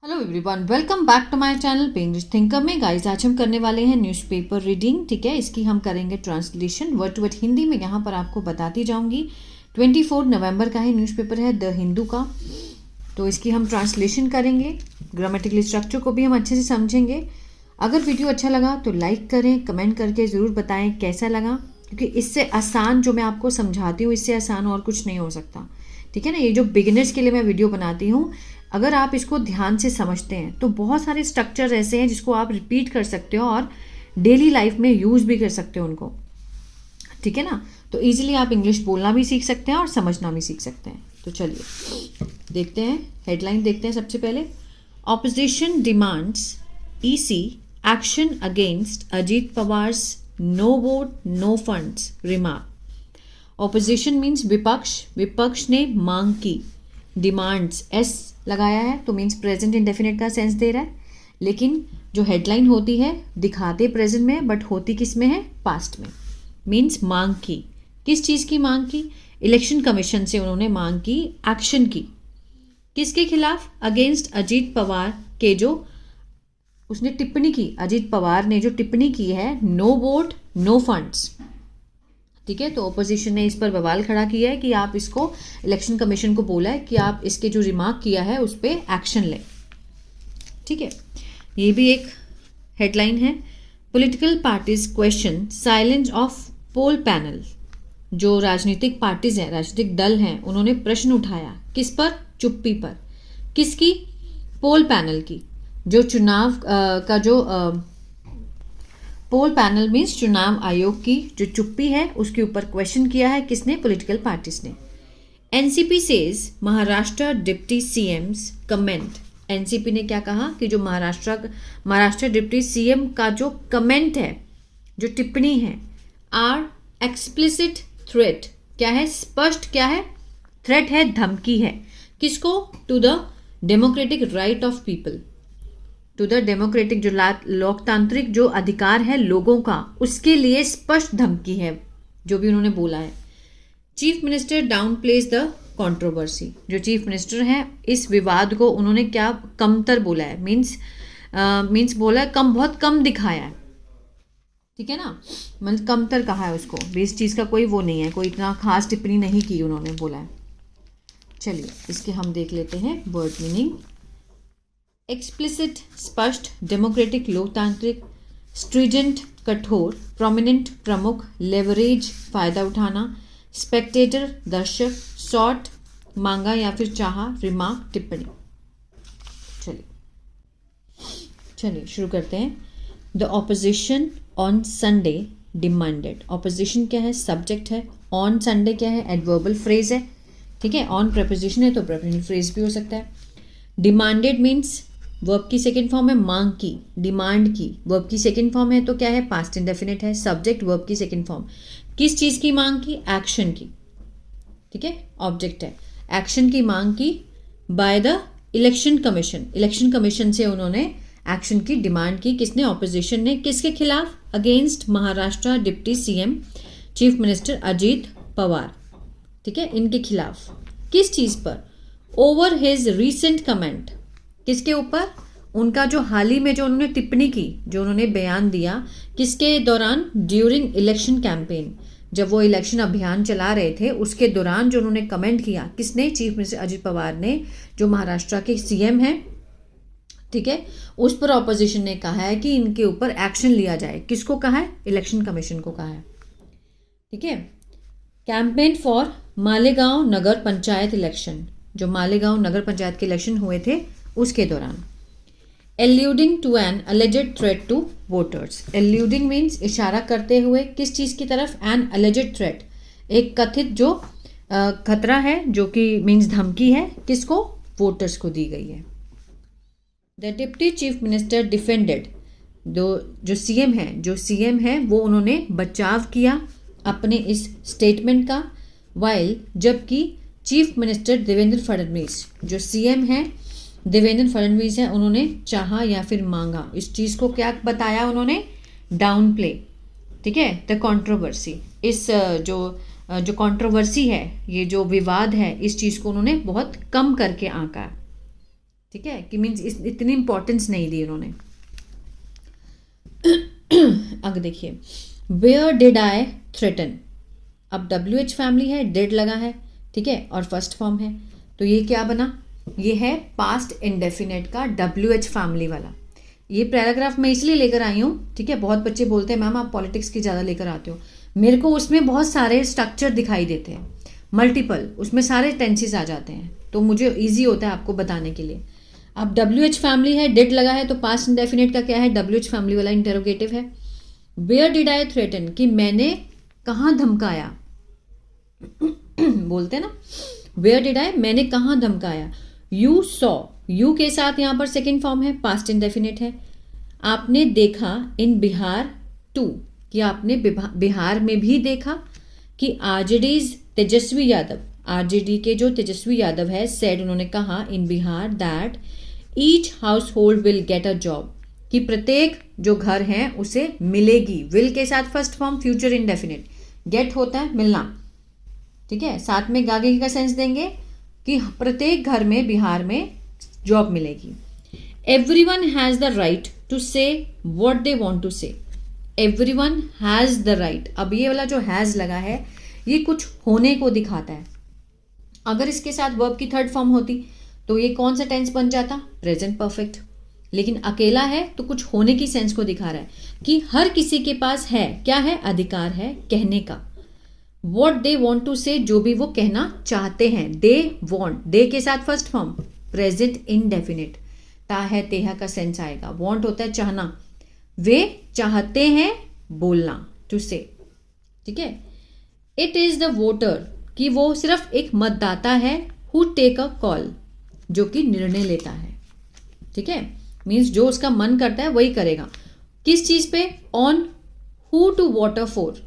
Hello everyone, welcome back to my channel पे English thinker में। Guys, आज हम करने वाले हैं न्यूज़पेपर रीडिंग। ठीक है, इसकी हम करेंगे translation word to word Hindi में। यहाँ पर आपको बताती जाऊंगी। 24 नवंबर का ही न्यूज़पेपर है द हिंदू का, तो इसकी हम ट्रांसलेशन करेंगे। ग्रामेटिकल स्ट्रक्चर को भी हम अच्छे से समझेंगे। अगर वीडियो अच्छा लगा तो लाइक करें, कमेंट करके ज़रूर बताएं कैसा लगा, क्योंकि इससे आसान जो मैं आपको समझाती हूँ, इससे आसान और कुछ नहीं हो सकता। ठीक है ना, ये जो बिगिनर्स के लिए मैं वीडियो बनाती हूँ, अगर आप इसको ध्यान से समझते हैं तो बहुत सारे स्ट्रक्चर ऐसे हैं जिसको आप रिपीट कर सकते हो और डेली लाइफ में यूज़ भी कर सकते हो उनको। ठीक है ना, तो इजीली आप इंग्लिश बोलना भी सीख सकते हैं और समझना भी सीख सकते हैं। तो चलिए देखते हैं, हेडलाइन देखते हैं सबसे पहले। Opposition demands EC action against Ajit Pawar's no vote no funds remark. Opposition means विपक्ष, विपक्ष ने मांग की। डिमांड्स एस लगाया है तो मीन्स प्रेजेंट इंडेफिनिट का सेंस दे रहा है, लेकिन जो हेडलाइन होती है दिखाते प्रेजेंट में बट होती किस में है, पास्ट में। मीन्स मांग की, किस चीज़ की मांग की? इलेक्शन कमीशन से उन्होंने मांग की, एक्शन की। किसके खिलाफ? अगेंस्ट अजीत पवार के जो उसने टिप्पणी की, अजीत पवार ने जो टिप्पणी की है, नो वोट नो फंड्स। ठीक है, तो ओपोजिशन ने इस पर बवाल खड़ा किया है कि आप इसको, इलेक्शन कमीशन को बोला है कि आप इसके जो रिमार्क किया है उस पर एक्शन लें। ठीक है, ये भी एक हेडलाइन है। Political parties question silence of poll panel. जो राजनीतिक पार्टीज हैं, राजनीतिक दल हैं, उन्होंने प्रश्न उठाया किस पर? चुप्पी पर। किसकी? पोल पैनल की। जो चुनाव का जो पोल पैनल मीन्स चुनाव आयोग की जो चुप्पी है उसके ऊपर क्वेश्चन किया है। किसने? पॉलिटिकल पार्टीज ने। NCP says Maharashtra deputy CM's comment. NCP ने क्या कहा कि जो महाराष्ट्र डिप्टी सीएम का जो कमेंट है, जो टिप्पणी है, आर एक्सप्लिसिट थ्रेट। क्या है? स्पष्ट क्या है? थ्रेट है, धमकी है। किसको? To the democratic right of people, to the democratic जो लोकतांत्रिक जो अधिकार है लोगों का, उसके लिए स्पष्ट धमकी है जो भी उन्होंने बोला है। Chief minister down place the controversy. जो चीफ मिनिस्टर हैं, इस विवाद को उन्होंने क्या कमतर बोला है, मीन्स बोला है कम, बहुत कम दिखाया है। ठीक है ना, मतलब कमतर कहा है उसको, इस चीज़ का कोई वो नहीं है, कोई इतना खास टिप्पणी नहीं की उन्होंने, बोला है। चलिए इसके हम देख लेते हैं वर्ड मीनिंग। एक्सप्लिसिट स्पष्ट, डेमोक्रेटिक लोकतांत्रिक, स्ट्रीजेंट कठोर, प्रोमिनेंट प्रमुख, लेवरेज फायदा उठाना, स्पेक्टेटर दर्शक, शॉर्ट मांगा या फिर चाहा, रिमार्क टिप्पणी। चलिए शुरू करते हैं। The opposition on Sunday demanded. Opposition क्या है? सब्जेक्ट है। ऑन संडे क्या है? एडवर्बल फ्रेज है। ठीक है, ऑन प्रेपोजिशन है तो प्रेपोजिशन फ्रेज भी हो सकता है। डिमांडेड मीन्स वर्ब की सेकेंड फॉर्म है, मांग की, डिमांड की। वर्ब की सेकेंड फॉर्म है तो क्या है? पास्ट इंडेफिनिट है। सब्जेक्ट वर्ब की सेकेंड फॉर्म। किस चीज़ की मांग की? एक्शन की। ठीक है, ऑब्जेक्ट है। एक्शन की मांग की by the election commission. Election commission से उन्होंने एक्शन की डिमांड की। किसने? ऑपोजिशन ने। किसके खिलाफ? Against Maharashtra deputy CM chief minister Ajit Pawar. ठीक है, इनके खिलाफ। किस चीज़ पर? Over his recent comment. किसके ऊपर? उनका जो हाल ही में जो उन्होंने टिप्पणी की, जो उन्होंने बयान दिया, किसके दौरान? During election campaign. जब वो इलेक्शन अभियान चला रहे थे उसके दौरान जो उन्होंने कमेंट किया। किसने? चीफ मिनिस्टर अजीत पवार ने, जो महाराष्ट्र के सीएम हैं। ठीक है, उस पर ऑपोजिशन ने कहा है कि इनके ऊपर एक्शन लिया जाए। किसको कहा है? इलेक्शन कमीशन को कहा है। ठीक है, campaign for Malegaon Nagar panchayat election. जो मालेगांव नगर पंचायत के इलेक्शन हुए थे उसके दौरान। Alluding to an alleged threat to voters. Alluding means इशारा करते हुए, किस चीज़ की तरफ? एन अलेजेड थ्रेट, एक कथित जो खतरा है, जो कि मीन्स धमकी है। किसको? वोटर्स को दी गई है। The deputy chief minister defended. जो सीएम है वो उन्होंने बचाव किया अपने इस स्टेटमेंट का। वाइल, जबकि चीफ मिनिस्टर देवेंद्र फडणवीस, जो सीएम है देवेंद्र फडणवीस है, उन्होंने चाहा या फिर मांगा। इस चीज़ को क्या बताया उन्होंने? Down play. ठीक है, द कंट्रोवर्सी। इस जो कंट्रोवर्सी है, ये जो विवाद है, इस चीज़ को उन्होंने बहुत कम करके आंका। ठीक है, कि मीन्स इतनी इंपॉर्टेंस नहीं दी उन्होंने। आगे देखिए, वेयर डिड आई थ्रेटन। अब WH फैमिली है, डिड लगा है, ठीक है, और फर्स्ट फॉर्म है, तो ये क्या बना, ये है पास्ट इंडेफिनेट का WH फैमिली वाला। ये पैराग्राफ मैं इसलिए लेकर आई हूँ, ठीक है, बहुत बच्चे बोलते हैं मैम आप पॉलिटिक्स की ज़्यादा लेकर आते हो, मेरे को उसमें बहुत सारे स्ट्रक्चर दिखाई देते हैं, मल्टीपल, उसमें सारे टेंसेस आ जाते हैं, तो मुझे ईजी होता है आपको बताने के लिए। अब WH फैमिली है, डिड लगा है, तो पास्ट इंडेफिनेट का क्या है, WH फैमिली वाला इंटेरोगेटिव है। वेयर डिड आई थ्रेटन, कि मैंने कहाँ धमकाया, बोलते हैं ना, वेयर डिड आई, मैंने कहाँ धमकाया। यू सॉ, यू के साथ यहाँ पर सेकेंड फॉर्म है, पास्ट इंडेफिनेट है। आपने देखा, इन बिहार टू, कि आपने बिहार में भी देखा, कि आरजेडीज तेजस्वी यादव, आरजेडी के जो तेजस्वी यादव है, सेड, उन्होंने कहा in Bihar that each household will get a job, कि प्रत्येक जो घर है उसे मिलेगी, विल के साथ first form future indefinite, get होता है मिलना, ठीक है, साथ में गागे का सेंस देंगे कि प्रत्येक घर में बिहार में जॉब मिलेगी। Everyone has the right to say what they want to say, everyone has the right. अब ये वाला जो हैज लगा है ये कुछ होने को दिखाता है, अगर इसके साथ वर्ब की थर्ड फॉर्म होती तो ये कौन सा टेंस बन जाता, प्रेजेंट परफेक्ट, लेकिन अकेला है तो कुछ होने की सेंस को दिखा रहा है कि हर किसी के पास है, क्या है, अधिकार है कहने का। वॉट दे वॉन्ट टू से, जो भी वो कहना चाहते हैं, दे वॉन्ट, दे के साथ फर्स्ट फॉर्म प्रेजेंट इनडेफिनिट, ता है तेहा का सेंस आएगा, वॉन्ट होता है चाहना, वे चाहते हैं बोलना, टू से, ठीक है। इट इज द वोटर, कि वो सिर्फ एक मतदाता है, हु टेक अ कॉल, जो कि निर्णय लेता है, ठीक है, मीन्स जो उसका मन करता है वही करेगा। किस चीज पे, on who to vote for,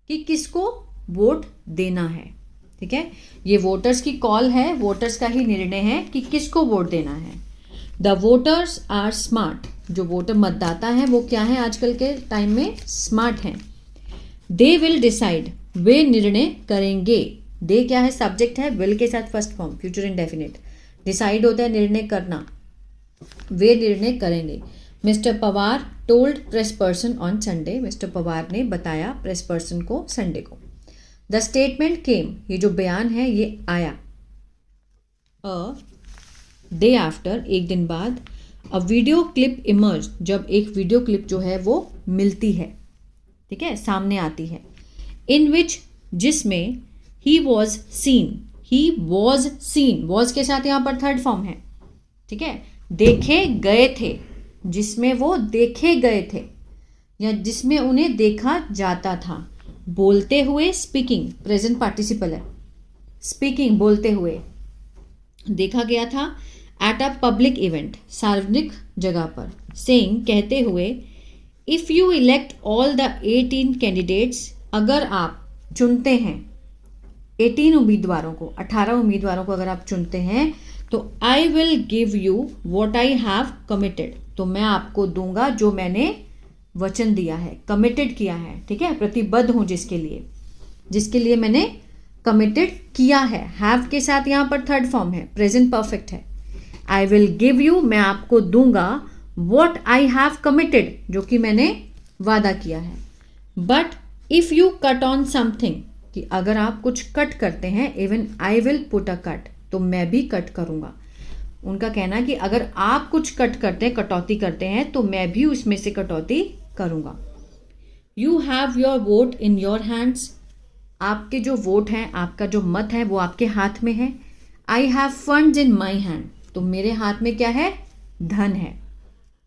कि किसको वोट देना है, ठीक है, ये वोटर्स की कॉल है, वोटर्स का ही निर्णय है कि किसको वोट देना है। द वोटर्स आर स्मार्ट, जो वोटर मतदाता है वो क्या है, आजकल के टाइम में स्मार्ट हैं। दे विल डिसाइड, वे निर्णय करेंगे, दे क्या है, सब्जेक्ट है, विल के साथ first form future indefinite, decide होता है निर्णय करना, वे निर्णय करेंगे। Mister Pawar told press person on Sunday, mister Pawar ने बताया प्रेस पर्सन को संडे को। द स्टेटमेंट केम, ये जो बयान है ये आया अ डे आफ्टर, एक दिन बाद। अ वीडियो क्लिप इमर्ज, जब एक वीडियो क्लिप जो है वो मिलती है, ठीक है, सामने आती है। इन विच, जिसमें, he was seen, he was seen, was के साथ यहाँ पर थर्ड फॉर्म है, ठीक है, देखे गए थे, जिसमें वो देखे गए थे या जिसमें उन्हें देखा जाता था। बोलते हुए, स्पीकिंग, प्रेजेंट पार्टिसिपल है, स्पीकिंग बोलते हुए, देखा गया था। एट अ पब्लिक इवेंट, सार्वजनिक जगह पर। सेइंग, कहते हुए। If you elect all the 18 candidates, अगर आप चुनते हैं 18 उम्मीदवारों को, 18 उम्मीदवारों को अगर आप चुनते हैं तो I will give you what I have committed, तो मैं आपको दूंगा जो मैंने वचन दिया है, कमिटेड किया है, ठीक है, प्रतिबद्ध हूं जिसके लिए मैंने कमिटेड किया है। हैव के साथ यहाँ पर थर्ड फॉर्म है, प्रेजेंट परफेक्ट है। आई विल गिव यू, मैं आपको दूंगा, वॉट आई हैव कमिटेड, जो कि मैंने वादा किया है। But if you cut on something, कि अगर आप कुछ कट करते हैं, even I will put a cut, तो मैं भी कट करूंगा। उनका कहना है कि अगर आप कुछ कट करते हैं, कटौती करते हैं, तो मैं भी उसमें से कटौती करूंगा। You have your vote in your hands, आपके जो वोट हैं, आपका जो मत है वो आपके हाथ में है। I have funds in my hand, तो मेरे हाथ में क्या है, धन है,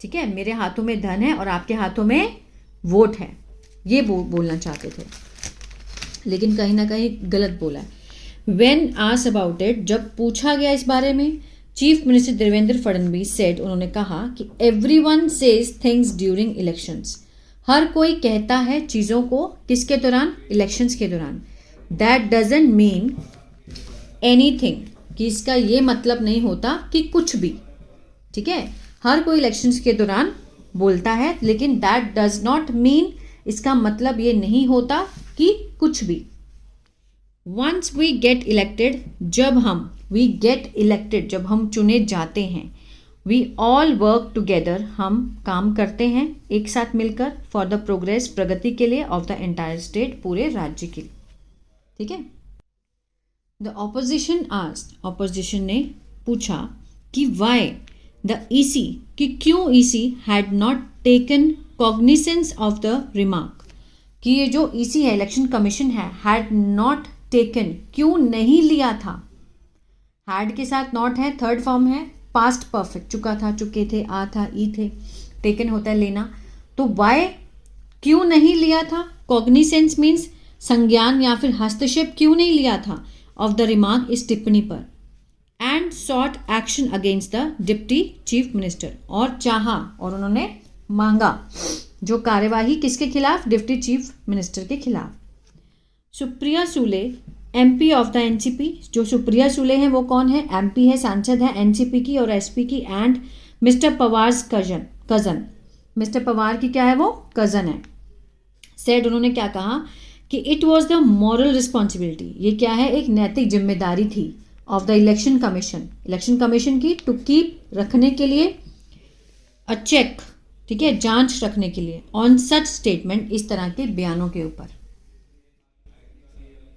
ठीक है, मेरे हाथों में धन है और आपके हाथों में वोट है, ये बोलना चाहते थे, लेकिन कहीं ना कहीं गलत बोला है। व्हेन आस्क्ड अबाउट इट, जब पूछा गया इस बारे में, chief minister Devendra Fadnavis said, उन्होंने कहा कि everyone says things during elections, हर कोई कहता है चीज़ों को, किसके दौरान, इलेक्शंस के दौरान। दैट डजंट मीन एनीथिंग, कि इसका ये मतलब नहीं होता कि कुछ भी, ठीक है, हर कोई इलेक्शंस के दौरान बोलता है, लेकिन दैट डज नॉट मीन, इसका मतलब ये नहीं होता कि कुछ भी। वंस वी गेट इलेक्टेड, जब हम, वी गेट इलेक्टेड, जब हम चुने जाते हैं, वी ऑल वर्क टुगेदर, हम काम करते हैं एक साथ मिलकर, फॉर द प्रोग्रेस, प्रगति के लिए, ऑफ द एंटायर स्टेट, पूरे राज्य के लिए। ठीक है। द ऑपोजिशन आस्क्ड, ऑपोजिशन ने पूछा कि वाई द ईसी, कि क्यों EC had not taken cognisance of the remark, कि ये जो ईसी है, इलेक्शन कमीशन है, हैड नॉट टेकन, क्यों नहीं लिया था। हैड के साथ नॉट है, थर्ड फॉर्म है, पास्ट परफेक्ट, चुका था, चुके थे, आ था, ई थे, टेकन होता है लेना, तो वाई, क्यों नहीं लिया था, कॉग्निसेंस मीन्स संज्ञान या फिर हस्तक्षेप क्यों नहीं लिया था, ऑफ द रिमार्क, इस टिप्पणी पर, and sought action against the deputy chief minister, और चाहा, और उन्होंने मांगा जो कार्यवाही किसके खिलाफ, डिप्टी चीफ मिनिस्टर के खिलाफ। Supriya Sule, MP of the NCP, जो सुप्रिया सुले हैं वो कौन है, एमपी है, सांसद है एनसीपी की और एसपी की, and mister Pawar's cousin, mister Pawar की क्या है, वो कजन है। सेड, उन्होंने क्या कहा कि it was the moral responsibility, ये क्या है, एक नैतिक जिम्मेदारी थी, of the election commission, election commission की, टू कीप, रखने के लिए, अ चेक, ठीक है, जांच रखने के लिए, ऑन सच स्टेटमेंट, इस तरह के बयानों के ऊपर।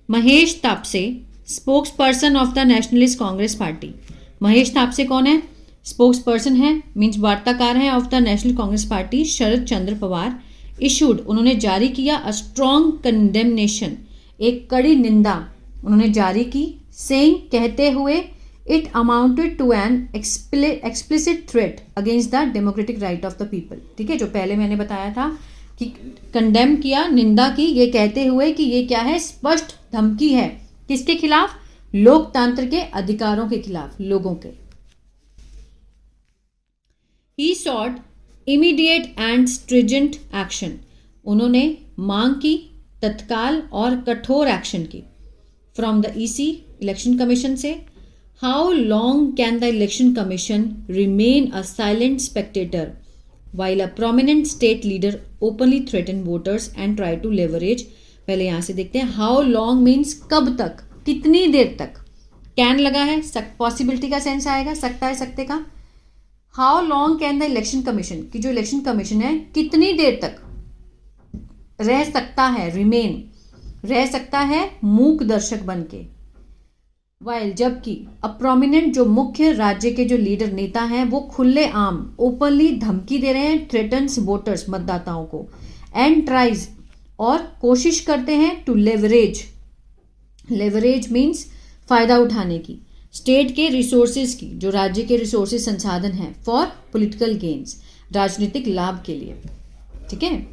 Mahesh Taapsee, spokes person of the nationalist Congress party, Mahesh Taapsee कौन है, स्पोक्स पर्सन है, मीन्स वार्ताकार है, of the national Congress party, Sharad Chandra Pawar, issued, उन्होंने जारी किया, अ स्ट्रॉन्ग कंडेमनेशन, एक कड़ी निंदा उन्होंने जारी की, सेइंग, कहते हुए, it amounted to an explicit threat against the democratic right of the people. ठीक है, जो पहले मैंने बताया था कि कंडेम किया, निंदा की, ये कहते हुए कि ये क्या है, स्पष्ट धमकी है, किसके खिलाफ, लोकतंत्र के अधिकारों के खिलाफ, लोगों के। He sought immediate and stringent action, उन्होंने मांग की तत्काल और कठोर एक्शन की, from the EC, election commission से। How long can the election commission remain a silent spectator while a prominent state leader openly threaten voters and try to leverage, पहले यहाँ से देखते हैं, how long means कब तक, कितनी देर तक, can लगा है, पॉसिबिलिटी का सेंस आएगा, सकता है, सकते का। how long can the election commission, कि जो इलेक्शन कमीशन है कितनी देर तक रह सकता है, remain, रह सकता है मूक दर्शक बन के, वाइल, जबकि अ प्रोमिनेंट, जो मुख्य राज्य के जो लीडर नेता हैं वो खुले आम, ओपनली धमकी दे रहे हैं, थ्रेटन्स वोटर्स, मतदाताओं को, एंड ट्राइज, और कोशिश करते हैं, टू लेवरेज, लेवरेज मीन्स फायदा उठाने की, स्टेट के रिसोर्सेज की, जो राज्य के रिसोर्सेज संसाधन हैं, फॉर पॉलिटिकल गेन्स, राजनीतिक लाभ के लिए। ठीक है।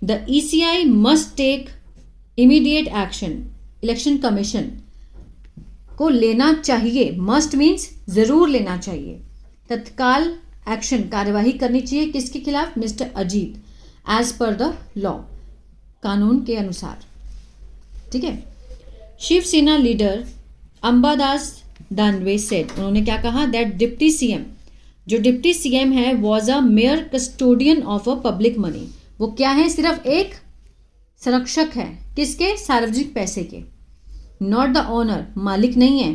The ECI must take immediate action, election commission को लेना चाहिए, मस्ट मीन्स जरूर लेना चाहिए, तत्काल एक्शन, कार्यवाही करनी चाहिए, किसके खिलाफ, mister Ajit, as per the law, कानून के अनुसार। ठीक है। शिवसेना लीडर अंबादास दानवे सेड, उन्होंने क्या कहा, दैट डिप्टी सीएम, जो डिप्टी सीएम है, was a mere custodian of a public money, वो क्या है, सिर्फ एक संरक्षक है, किसके, सार्वजनिक पैसे के, नॉट द ओनर, मालिक नहीं है।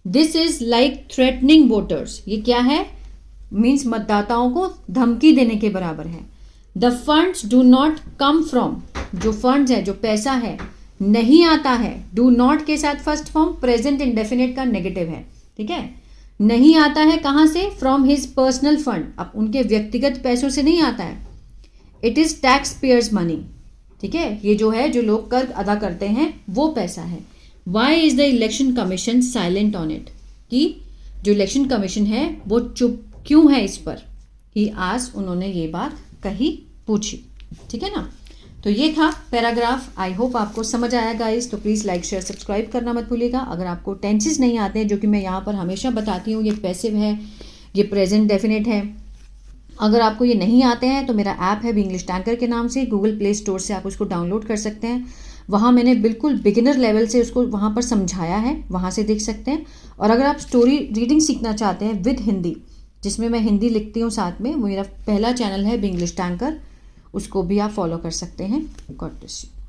This is like threatening voters, ये क्या है, मीन्स मतदाताओं को धमकी देने के बराबर है। The funds do not come from, जो फंड्स है, जो पैसा है, नहीं आता है, डू नॉट के साथ फर्स्ट फॉर्म प्रेजेंट इंडेफिनिट का नेगेटिव है। ठीक है, नहीं आता है कहाँ से, फ्रॉम हिज पर्सनल फंड, अब उनके व्यक्तिगत पैसों से नहीं आता है। It is tax payers money, ठीक है, ये जो है, जो लोग कर अदा करते हैं वो पैसा है। Why is the election commission silent on it, कि जो इलेक्शन कमीशन है वो चुप क्यों है इस पर, ही आज, उन्होंने ये बात कही, पूछी। ठीक है ना, तो ये था पैराग्राफ। आई होप आपको समझ आया गाइस, तो प्लीज़ लाइक शेयर सब्सक्राइब करना मत भूलिएगा। अगर आपको टेंसेस नहीं आते हैं, जो कि मैं यहाँ पर हमेशा बताती हूँ, ये पैसिव है, ये प्रेजेंट डेफिनेट है, अगर आपको ये नहीं आते हैं तो मेरा ऐप है इंग्लिश टैंकर के नाम से, गूगल प्ले स्टोर से आप उसको डाउनलोड कर सकते हैं। वहाँ मैंने बिल्कुल बिगिनर लेवल से उसको वहाँ पर समझाया है, वहाँ से देख सकते हैं। और अगर आप स्टोरी रीडिंग सीखना चाहते हैं विद हिंदी, जिसमें मैं हिंदी लिखती हूँ साथ में, मेरा पहला चैनल है इंग्लिश टैंकर, उसको भी आप फॉलो कर सकते हैं। God bless you.